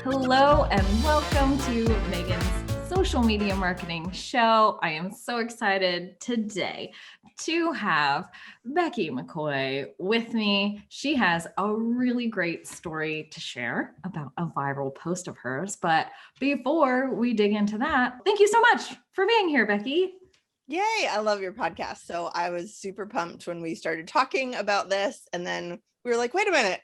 Hello and welcome to Megan's social media marketing show. I am so excited today to have Becky McCoy with me. She has a really great story to share about a viral post of hers. But before we dig into that, thank you so much for being here, Becky. Yay, I love your podcast. So I was super pumped when we started talking about this. And then we were like, wait a minute,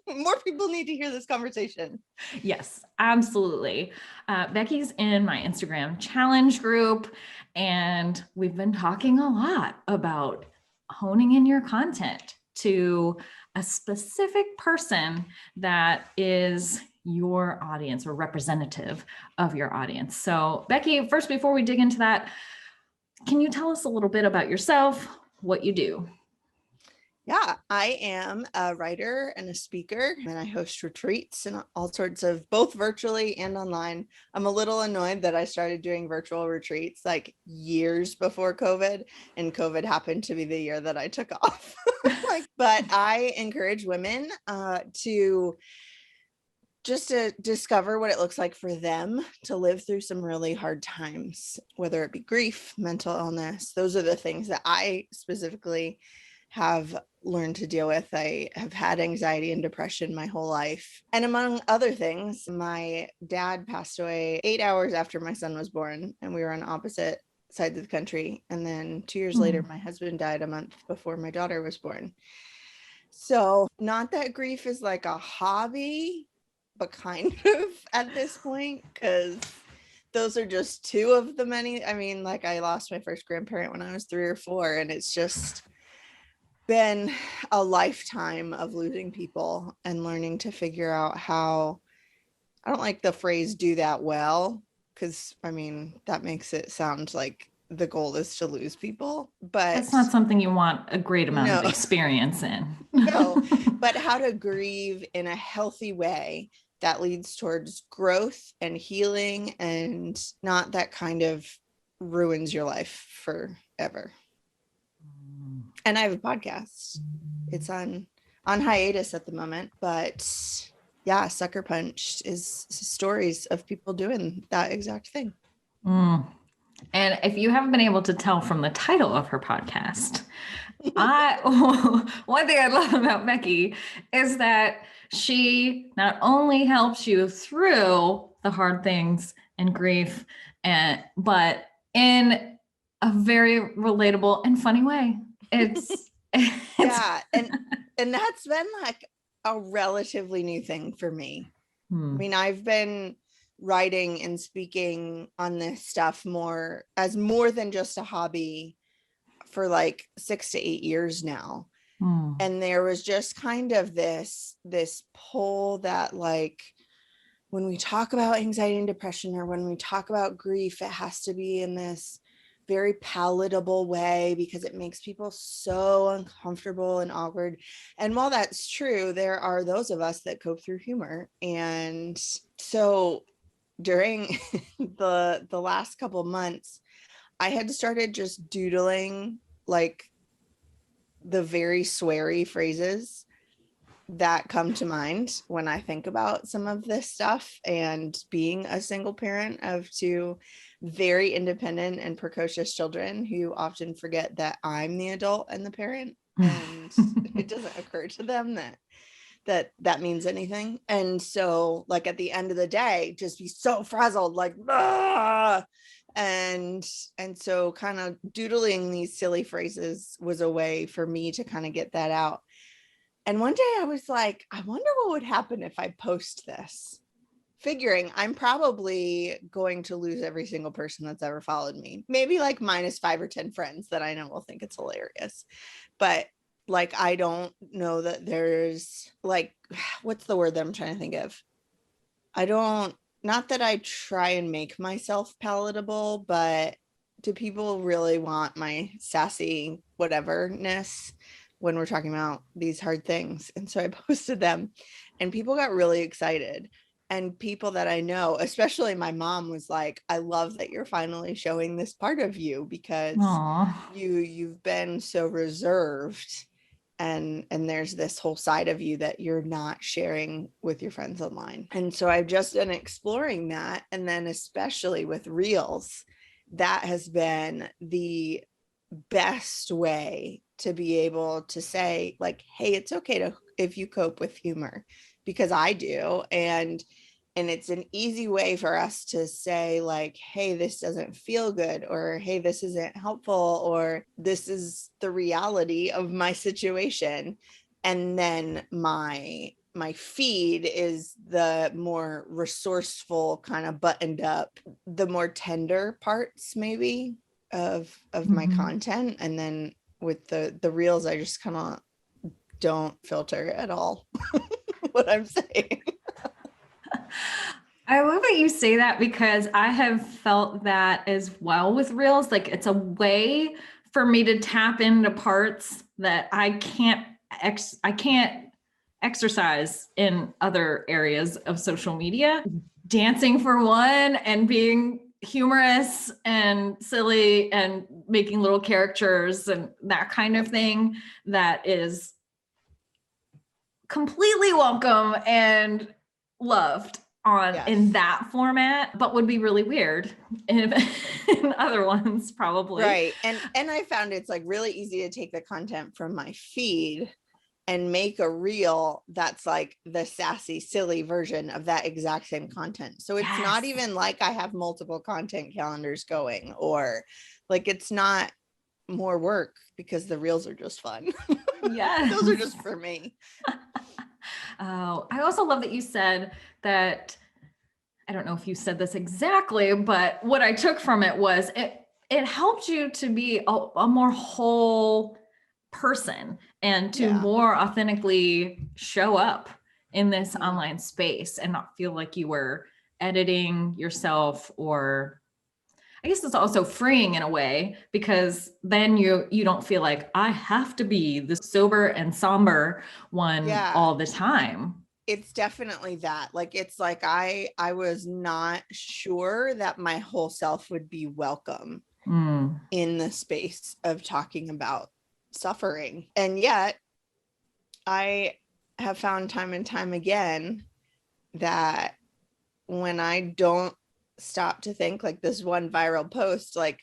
more people need to hear this conversation. Yes, absolutely. Becky's in my Instagram challenge group, and we've been talking a lot about honing in your content to a specific person that is your audience or representative of your audience. So, Becky, first, before we dig into that, can you tell us a little bit about yourself, what you do? Yeah, I am a writer and a speaker, and I host retreats and all sorts of both virtually and online. I'm a little annoyed that I started doing virtual retreats like years before COVID, and COVID happened to be the year that I took off. But I encourage women to discover what it looks like for them to live through some really hard times, whether it be grief, mental illness. Those are the things that I specifically have learned to deal with. I have had anxiety and depression my whole life. And among other things, my dad passed away 8 hours after my son was born, and we were on opposite sides of the country. And then 2 years later, my husband died a month before my daughter was born. So not that grief is like a hobby, but kind of at this point, because those are just two of the many. I mean, like I lost my first grandparent when I was 3 or 4, and it's just been a lifetime of losing people and learning to figure out how, I don't like the phrase do that well, because I mean, that makes it sound like the goal is to lose people, but That's not something you want a great amount of No. experience in. No, but how to grieve in a healthy way that leads towards growth and healing, and not that kind of ruins your life forever. And I have a podcast. It's on hiatus at the moment, but yeah, Sucker Punch is stories of people doing that exact thing. And if you haven't been able to tell from the title of her podcast, one thing I love about Becky is that she not only helps you through the hard things and grief, but in a very relatable and funny way. It's yeah, and that's been like a relatively new thing for me. I mean, I've been writing and speaking on this stuff more than just a hobby for like 6 to 8 years now. And there was just kind of this pull that, like, when we talk about anxiety and depression, or when we talk about grief, it has to be in this very palatable way because it makes people so uncomfortable and awkward. And while that's true, there are those of us that cope through humor. And so during the last couple of months, I had started just doodling like the very sweary phrases that come to mind when I think about some of this stuff, and being a single parent of 2 very independent and precocious children who often forget that I'm the adult and the parent, and it doesn't occur to them that means anything. And so, like, at the end of the day, just be so frazzled, like, ah! And so kind of doodling these silly phrases was a way for me to kind of get that out. And one day I was like, I wonder what would happen if I post this, figuring I'm probably going to lose every single person that's ever followed me. Maybe like minus 5 or 10 friends that I know will think it's hilarious. But like, I don't know that there's like, what's the word that I'm trying to think of? Not that I try and make myself palatable, but do people really want my sassy whateverness when we're talking about these hard things? And so I posted them, and people got really excited. And people that I know, especially my mom, was like, I love that you're finally showing this part of you, because you've been so reserved and there's this whole side of you that you're not sharing with your friends online. And so I've just been exploring that. And then especially with reels, that has been the best way to be able to say, like, hey, it's okay to, if you cope with humor, because I do. And it's an easy way for us to say, like, hey, this doesn't feel good, or hey, this isn't helpful, or this is the reality of my situation. And then my feed is the more resourceful, kind of buttoned up, the more tender parts maybe of my content. And then with the reels, I just kind of don't filter at all what I'm saying. I love that you say that, because I have felt that as well with reels. Like, it's a way for me to tap into parts that I can't exercise in other areas of social media. Dancing for one, and being humorous and silly and making little caricatures and that kind of thing, that is completely welcome and loved on in that format, but would be really weird in other ones probably. Right. And I found it's like really easy to take the content from my feed and make a reel that's like the sassy, silly version of that exact same content. So it's not even like I have multiple content calendars going, or like, it's not more work, because the reels are just fun. Yeah. Those are just for me. Oh, I also love that you said that, I don't know if you said this exactly, but what I took from it was it helped you to be a more whole person, and to more authentically show up in this online space, and not feel like you were editing yourself. Or I guess it's also freeing in a way, because then you don't feel like I have to be the sober and somber one all the time. It's definitely that. Like, it's like I was not sure that my whole self would be welcome in the space of talking about suffering. And yet I have found time and time again that when I don't stop to think, like this one viral post, like,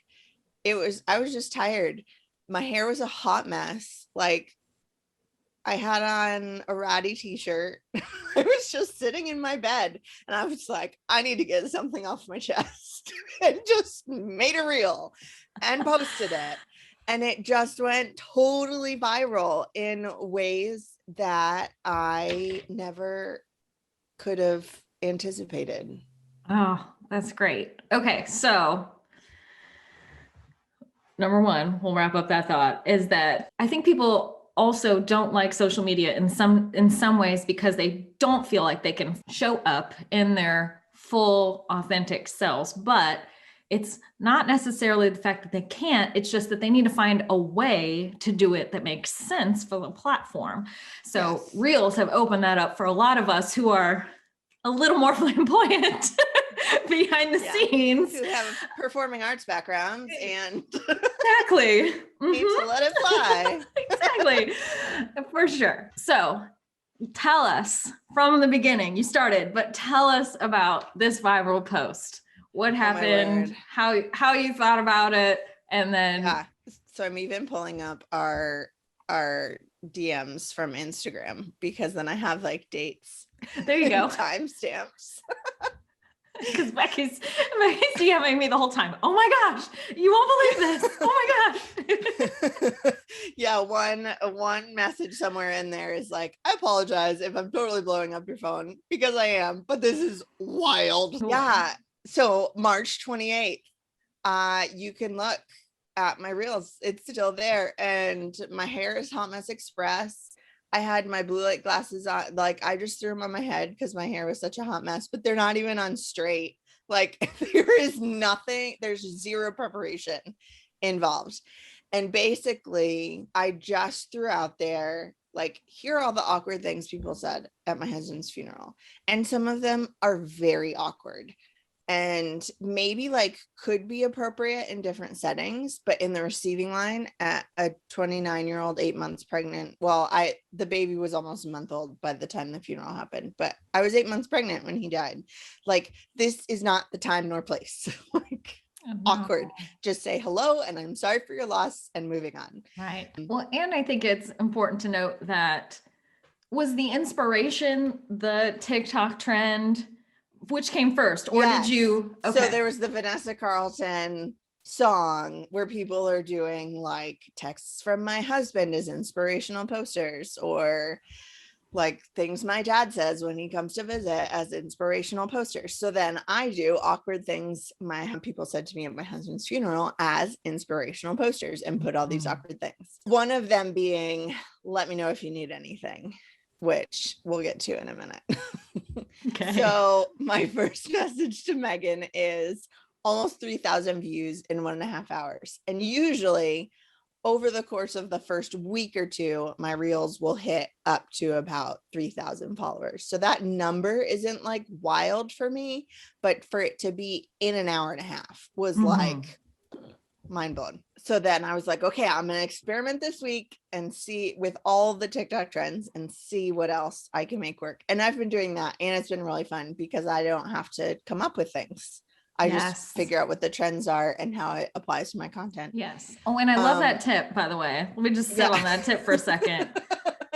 I was just tired. My hair was a hot mess. Like, I had on a ratty t-shirt. I was just sitting in my bed and I was like, I need to get something off my chest, and just made a reel and posted it. And it just went totally viral in ways that I never could have anticipated. Oh, that's great. Okay. So number one, we'll wrap up that thought, is that I think people also don't like social media in some ways, because they don't feel like they can show up in their full authentic selves. But it's not necessarily the fact that they can't, it's just that they need to find a way to do it that makes sense for the platform. So reels have opened that up for a lot of us who are a little more flamboyant behind the scenes, who have performing arts backgrounds and exactly need to let it fly. Exactly, for sure. So tell us from the beginning, you started, but tell us about this viral post. What happened? How you thought about it? And then so I'm even pulling up our DMs from Instagram, because then I have like dates. There you go. Timestamps. Because Becky's DMing me the whole time. Oh my gosh, you won't believe this. Oh my gosh. Yeah, one message somewhere in there is like, I apologize if I'm totally blowing up your phone, because I am, but this is wild. Yeah. So March 28th, you can look at my reels. It's still there. And my hair is Hot Mess Express. I had my blue light glasses on. Like, I just threw them on my head because my hair was such a hot mess, but they're not even on straight. Like, there is nothing, there's zero preparation involved. And basically, I just threw out there, like, here are all the awkward things people said at my husband's funeral. And some of them are very awkward. and maybe like could be appropriate in different settings, but in the receiving line at a 29-year-old 8 months pregnant, well, the baby was almost a month old by the time the funeral happened, but I was 8 months pregnant when he died. Like, this is not the time nor place. Like, awkward. Just say hello and I'm sorry for your loss and moving on. Right. Well, and I think it's important to note that was the inspiration the TikTok trend, which came first, or Yes. did you? Okay. So there was the Vanessa Carlton song where people are doing like texts from my husband as inspirational posters, or like things my dad says when he comes to visit as inspirational posters. So then I do awkward things my people said to me at my husband's funeral as inspirational posters and put all these awkward things. One of them being, let me know if you need anything, which we'll get to in a minute. Okay. So my first message to Megan is almost 3,000 views in 1.5 hours. And usually over the course of the first week or two, my reels will hit up to about 3,000 followers. So that number isn't like wild for me, but for it to be in an hour and a half was like mind blown. So then I was like, okay, I'm going to experiment this week and see with all the TikTok trends and see what else I can make work. And I've been doing that, and it's been really fun because I don't have to come up with things. I just figure out what the trends are and how it applies to my content. Yes. Oh, and I love that tip, by the way. Let me just sit on that tip for a second.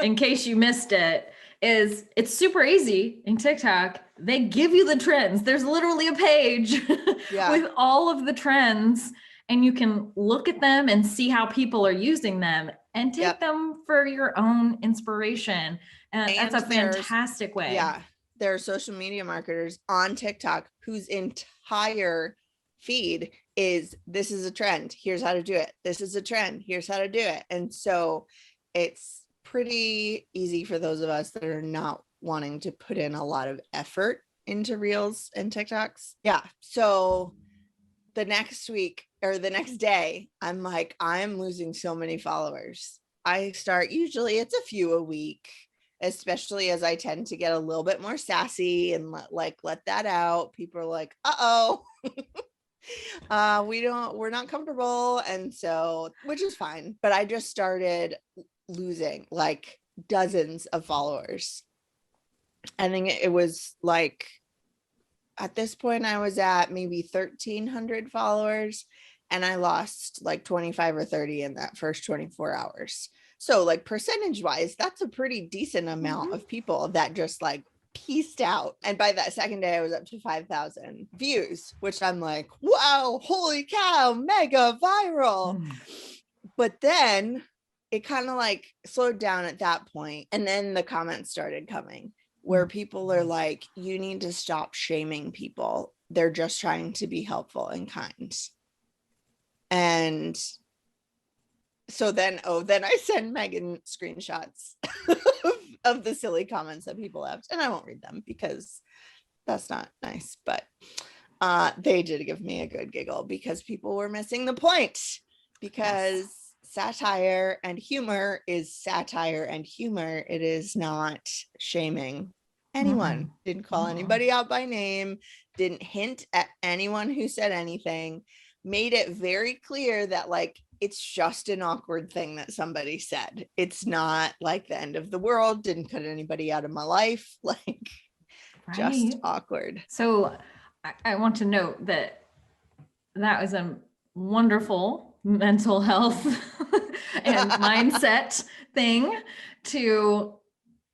In case you missed it, it's super easy in TikTok. They give you the trends. There's literally a page with all of the trends, and you can look at them and see how people are using them and take them for your own inspiration. And that's a fantastic way. Yeah. There are social media marketers on TikTok whose entire feed is, this is a trend, here's how to do it. This is a trend, here's how to do it. And so it's pretty easy for those of us that are not wanting to put in a lot of effort into reels and TikToks. Yeah. So the next week or the next day, I'm like, I'm losing so many followers. I start, usually it's a few a week, especially as I tend to get a little bit more sassy and let that out. People are like, uh-oh, we're not comfortable. And so, which is fine, but I just started losing like dozens of followers. I think it was like, at this point I was at maybe 1,300 followers, and I lost like 25 or 30 in that first 24 hours. So like percentage wise, that's a pretty decent amount of people that just like pieced out. And by that second day, I was up to 5,000 views, which I'm like, wow, holy cow, mega viral. But then it kind of like slowed down at that point. And then the comments started coming where people are like, you need to stop shaming people. They're just trying to be helpful and kind. And so then I send Megan screenshots of the silly comments that people left, and I won't read them because that's not nice, but they did give me a good giggle because people were missing the point, because satire and humor is satire and humor. It is not shaming anyone. Didn't call anybody out by name, didn't hint at anyone who said anything, made it very clear that like, it's just an awkward thing that somebody said. It's not like the end of the world, didn't cut anybody out of my life, like just awkward. So I want to note that was a wonderful mental health and mindset thing to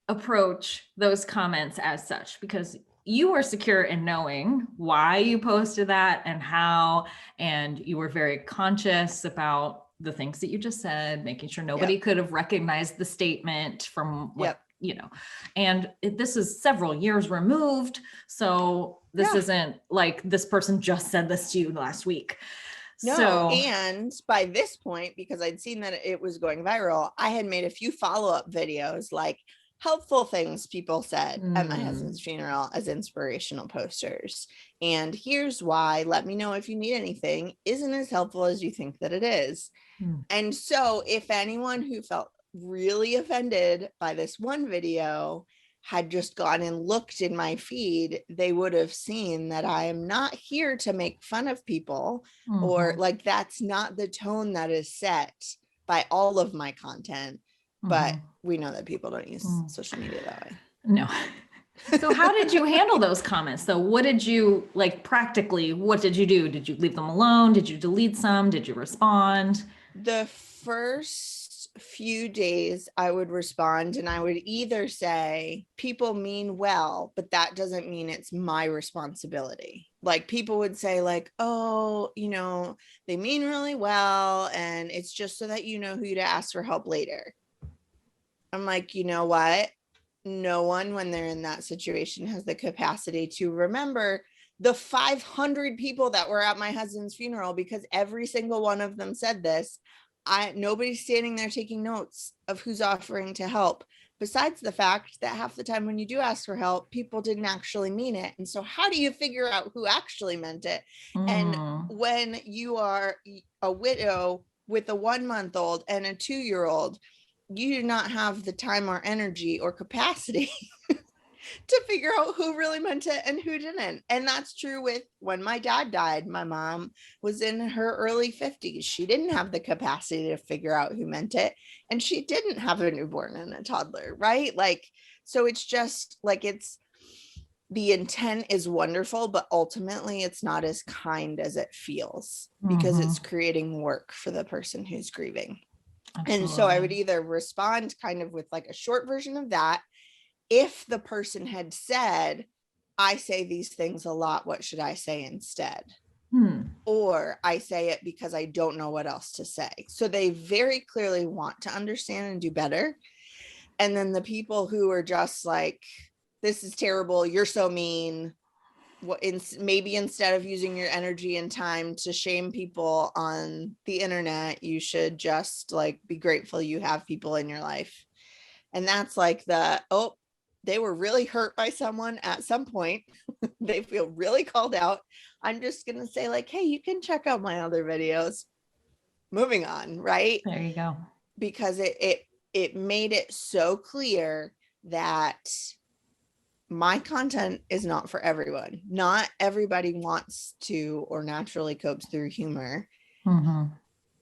approach those comments as such, because you were secure in knowing why you posted that and how, and you were very conscious about the things that you just said, making sure nobody could have recognized the statement from what, you know, and this is several years removed. So this isn't like this person just said this to you last week. No, and by this point, because I'd seen that it was going viral, I had made a few follow-up videos, like helpful things people said at my husband's funeral as inspirational posters. And here's why, let me know if you need anything, isn't as helpful as you think that it is. And so if anyone who felt really offended by this one video had just gone and looked in my feed, they would have seen that I am not here to make fun of people, or like that's not the tone that is set by all of my content. But we know that people don't use social media that way. No. So how did you handle those comments though? What did you like practically? What did you do? Did you leave them alone? Did you delete some? Did you respond? The first few days I would respond, and I would either say, people mean well, but that doesn't mean it's my responsibility. Like people would say like, oh, you know, they mean really well, and it's just so that you know who to ask for help later. I'm like, you know what? No one, when they're in that situation, has the capacity to remember the 500 people that were at my husband's funeral, because every single one of them said this. Nobody's standing there taking notes of who's offering to help, besides the fact that half the time when you do ask for help, people didn't actually mean it. And so how do you figure out who actually meant it? And when you are a widow with a 1-month-old and a 2-year-old, you do not have the time or energy or capacity to figure out who really meant it and who didn't. And that's true with when my dad died. My mom was in her early 50s. She didn't have the capacity to figure out who meant it. And she didn't have a newborn and a toddler, right? Like, so it's just like, it's, the intent is wonderful, but ultimately it's not as kind as it feels, because it's creating work for the person who's grieving. Absolutely. And so I would either respond kind of with like a short version of that. If the person had said, I say these things a lot, what should I say instead? Or I say it because I don't know what else to say. So they very clearly want to understand and do better. And then the people who are just like, this is terrible, you're so mean. Maybe instead of using your energy and time to shame people on the internet, you should just like be grateful you have people in your life. And that's like they were really hurt by someone at some point. They feel really called out. I'm just going to say like, hey, you can check out my other videos. Moving on, right? There you go. Because it made it so clear that my content is not for everyone. Not everybody wants to or naturally copes through humor.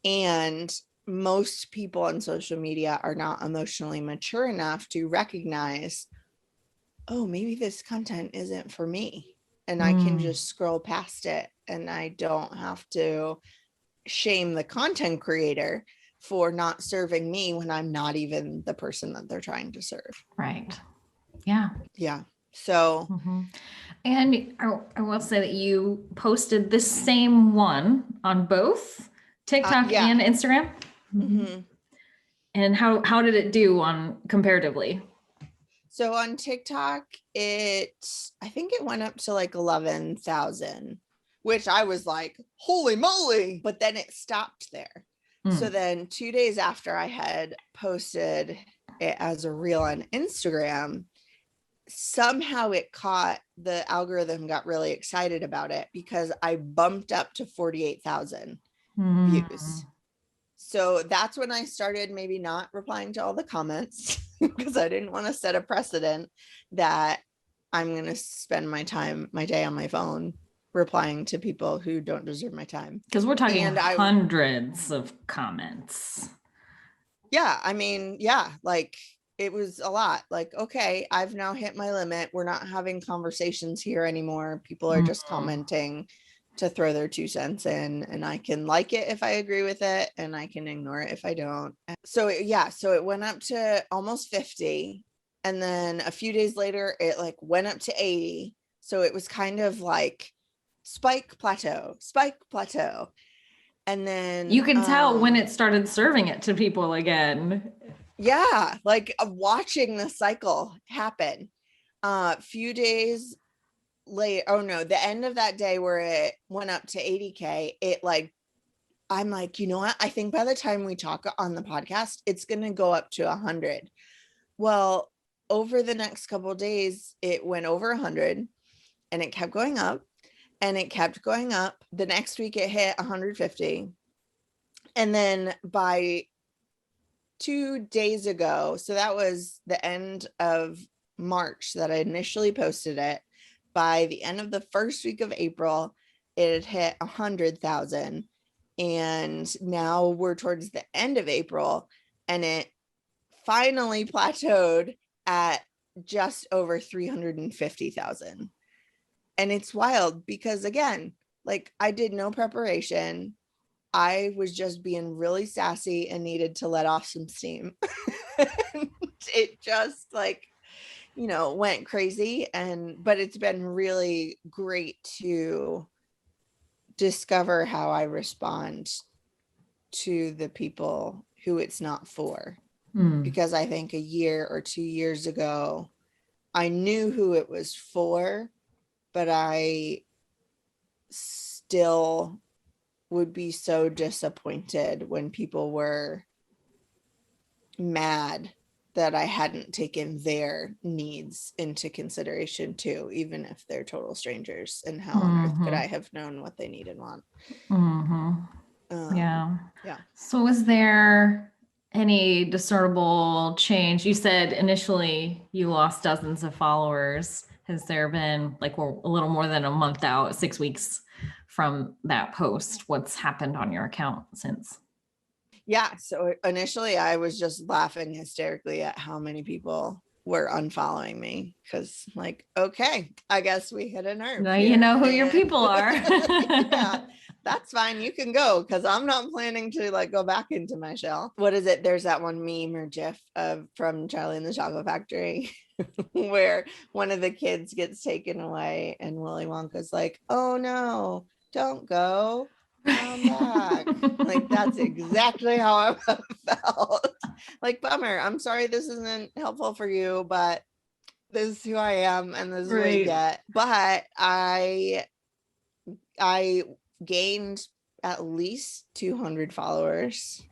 And most people on social media are not emotionally mature enough to recognize, oh, maybe this content isn't for me, and I can just scroll past it, and I don't have to shame the content creator for not serving me when I'm not even the person that they're trying to serve. Right. Yeah. Yeah. So, and I will say that you posted the same one on both TikTok and Instagram. And how did it do on comparatively? So on TikTok, I think it went up to like 11,000, which I was like, holy moly, but then it stopped there. So then 2 days after I had posted it as a reel on Instagram, somehow the algorithm got really excited about it, because I bumped up to 48,000 views. So that's when I started maybe not replying to all the comments, because I didn't want to set a precedent that I'm going to spend my day on my phone replying to people who don't deserve my time. Because we're talking hundreds of comments. Yeah. I mean, yeah, like it was a lot. Like, okay, I've now hit my limit. We're not having conversations here anymore. People are just commenting to throw their 2 cents in, and I can like it if I agree with it, and I can ignore it if I don't. So it went up to almost 50, and then a few days later it like went up to 80. So it was kind of like spike plateau, and then you can tell when it started serving it to people again. Yeah, like watching the cycle happen. Few days later, the end of that day where it went up to 80K, I'm like, you know what? I think by the time we talk on the podcast, it's going to go up to 100. Well, over the next couple of days, it went over 100, and it kept going up, and it kept going up. The next week it hit 150. And then by 2 days ago, so that was the end of March that I initially posted it. By the end of the first week of April, it had hit 100,000. And now we're towards the end of April, and it finally plateaued at just over 350,000. And it's wild because, again, like, I did no preparation. I was just being really sassy and needed to let off some steam. It just, like, you know, went crazy. But it's been really great to discover how I respond to the people who it's not for. Because I think a year or 2 years ago, I knew who it was for, but I still would be so disappointed when people were mad that I hadn't taken their needs into consideration too, even if they're total strangers. And how on earth could I have known what they need and want? Yeah. Yeah. So was there any discernible change? You said initially you lost dozens of followers. Has there been, like, we're a little more than a month out, 6 weeks from that post? What's happened on your account since? Yeah. So initially I was just laughing hysterically at how many people were unfollowing me, because, like, okay, I guess we hit a nerve. Now you know who your people are. Yeah, that's fine. You can go, because I'm not planning to, like, go back into my shell. What is it? There's that one meme or GIF from Charlie and the Chocolate Factory where one of the kids gets taken away and Willy Wonka's like, oh no, don't go, come back. Like, that's exactly how I felt. Like, bummer, I'm sorry this isn't helpful for you, but this is who I am and this is what you get. But I gained at least 200 followers.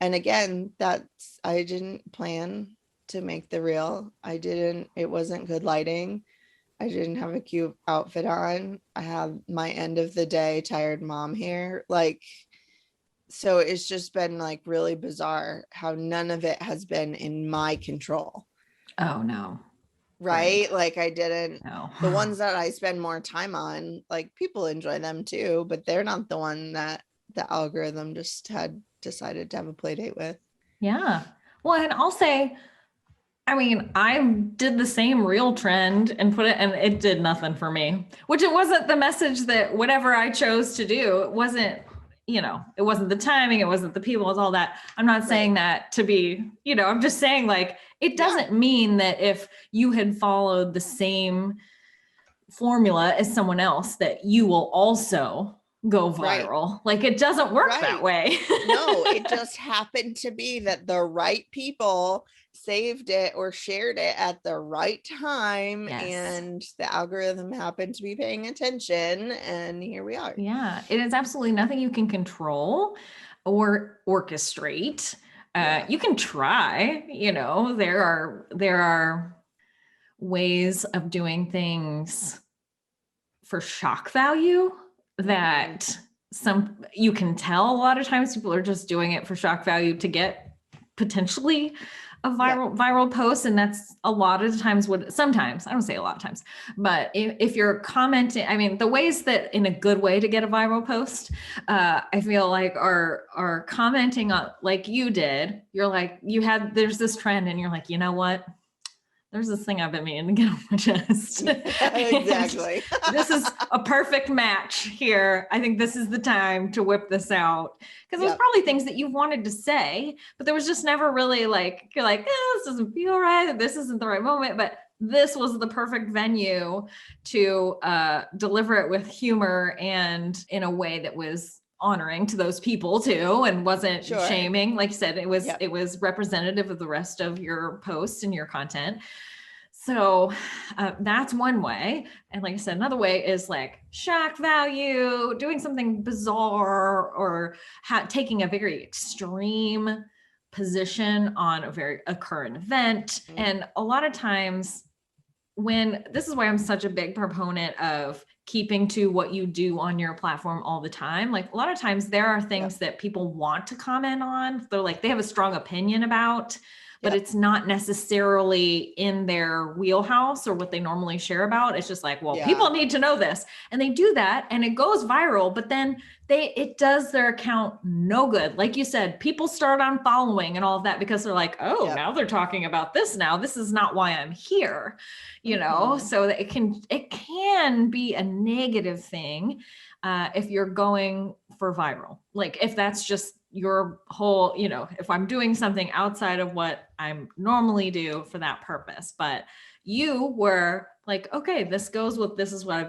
And again, I didn't plan to make the reel. It wasn't good lighting. I didn't have a cute outfit on. I have my end of the day tired mom hair. Like, so it's just been, like, really bizarre how none of it has been in my control. Oh no. Right? Like, I didn't, No. the ones that I spend more time on, like, people enjoy them too, but they're not the one that the algorithm just had decided to have a play date with. Yeah. Well, and I'll say, I mean, I did the same reel trend and put it, and it did nothing for me, which it wasn't the message that whatever I chose to do, it wasn't, you know, it wasn't the timing, it wasn't the people, it was all that. I'm not saying that to be, you know, I'm just saying, like, it doesn't mean that if you had followed the same formula as someone else that you will also go viral. Like, it doesn't work that way. No, it just happened to be that the right people saved it or shared it at the right time. Yes. And the algorithm happened to be paying attention, and here we are. Yeah, it is absolutely nothing you can control or orchestrate. You can try, you know, there are ways of doing things for shock value that you can tell a lot of times people are just doing it for shock value to get potentially a viral post. And that's a lot of times sometimes, I don't say a lot of times, but if you're commenting, I mean, the ways that in a good way to get a viral post, I feel like are commenting on, like you did, you're like, there's this trend and you're like, you know what? There's this thing I've been meaning to get off my chest. Exactly. This is a perfect match here. I think this is the time to whip this out. Because there's probably things that you wanted to say, but there was just never really, like, you're like, this doesn't feel right. This isn't the right moment. But this was the perfect venue to deliver it with humor and in a way that was honoring to those people too, and wasn't shaming. Like you said, it was representative of the rest of your posts and your content. So that's one way. And like I said, another way is like shock value, doing something bizarre, or taking a very extreme position on a current event. And a lot of times this is why I'm such a big proponent of keeping to what you do on your platform all the time. Like, a lot of times there are things that people want to comment on. They're like, they have a strong opinion about, but it's not necessarily in their wheelhouse or what they normally share about. It's just like, well, people need to know this. And they do that and it goes viral, but then it does their account no good. Like you said, people start unfollowing and all of that because they're like, oh, now they're talking about this now. This is not why I'm here, so that it can be a negative thing if you're going for viral. Like if that's just your whole, if I'm doing something outside of what I'm normally do for that purpose, but you were like, okay, this is what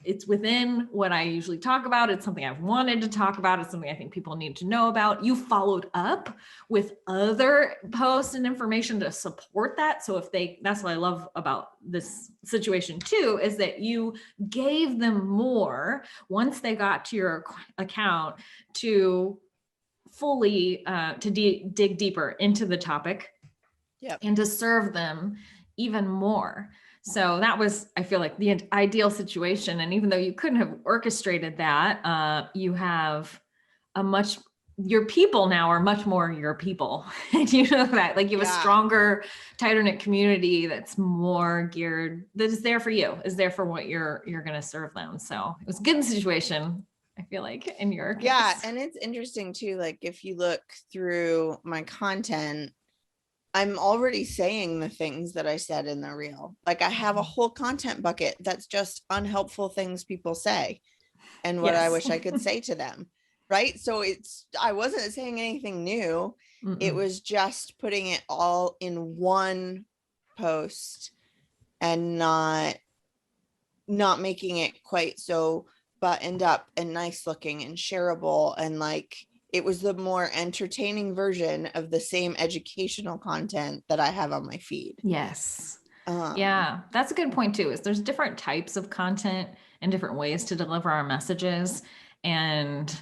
it's within what I usually talk about. It's something I've wanted to talk about. It's something I think people need to know about. You followed up with other posts and information to support that. So that's what I love about this situation too, is that you gave them more once they got to your account to fully dig deeper into the topic and to serve them even more. So that was, I feel like, the ideal situation. And even though you couldn't have orchestrated that, you have your people now are much more your people. And you know that, like you have a stronger, tighter knit community that's more geared, that is there for you, is there for what you're going to serve them. So it was a good situation, I feel like, in your case. Yeah. And it's interesting too, like if you look through my content, I'm already saying the things that I said in the reel. Like I have a whole content bucket that's just unhelpful things people say and what I wish I could say to them. Right. So I wasn't saying anything new. It was just putting it all in one post and not making it quite so buttoned up and nice looking and shareable, and like it was the more entertaining version of the same educational content that I have on my feed. Yes. Yeah, that's a good point too, is there's different types of content and different ways to deliver our messages. And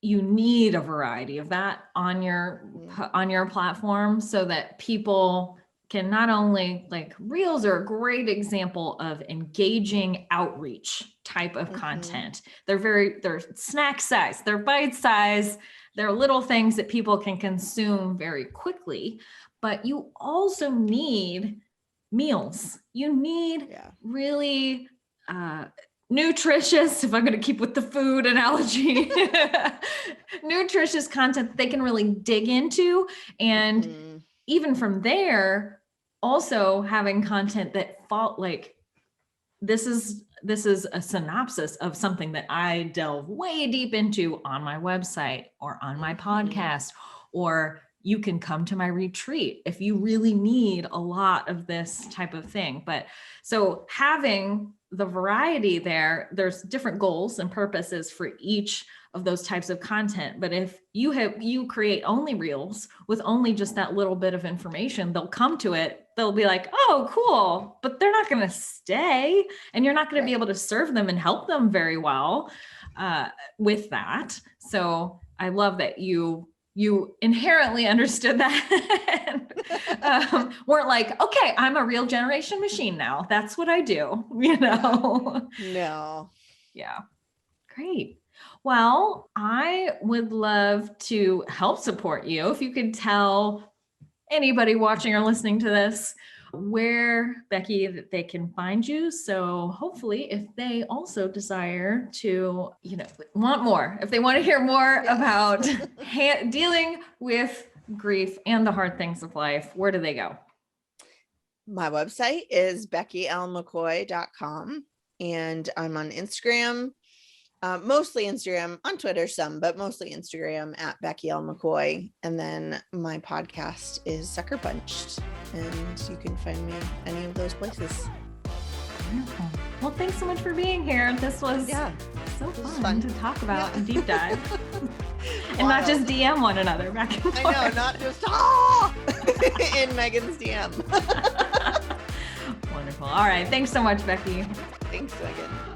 you need a variety of that on your platform so that people can not only, like, reels are a great example of engaging outreach type of content. They're snack size, they're bite size, they're little things that people can consume very quickly, but you also need meals. You need really nutritious, if I'm going to keep with the food analogy, nutritious content that they can really dig into. And even from there, also having content that this is a synopsis of something that I delve way deep into on my website or on my podcast, or you can come to my retreat if you really need a lot of this type of thing. But so having the variety there's different goals and purposes for each of those types of content. But if you create only reels with only just that little bit of information, they'll come to it. They'll be like, oh, cool, but they're not going to stay, and you're not going to be able to serve them and help them very well with that. So I love that you inherently understood that. Weren't like, okay, I'm a reel generation machine now. That's what I do, No. Yeah. Great. Well, I would love to help support you. If you could tell anybody watching or listening to this where, Becky, that they can find you. So hopefully if they also desire to, want more, if they want to hear more about dealing with grief and the hard things of life, where do they go? My website is beckylmccoy.com, and I'm on Instagram, mostly Instagram, on Twitter some, but mostly Instagram at Becky L. McCoy. And then my podcast is Sucker Punched, and you can find me any of those places. Wonderful. Well, thanks so much for being here. This was so fun to talk about and deep dive. And not just DM one another back and forth. I know, not just in Megan's DM. Wonderful. All right. Thanks so much, Becky. Thanks, Megan.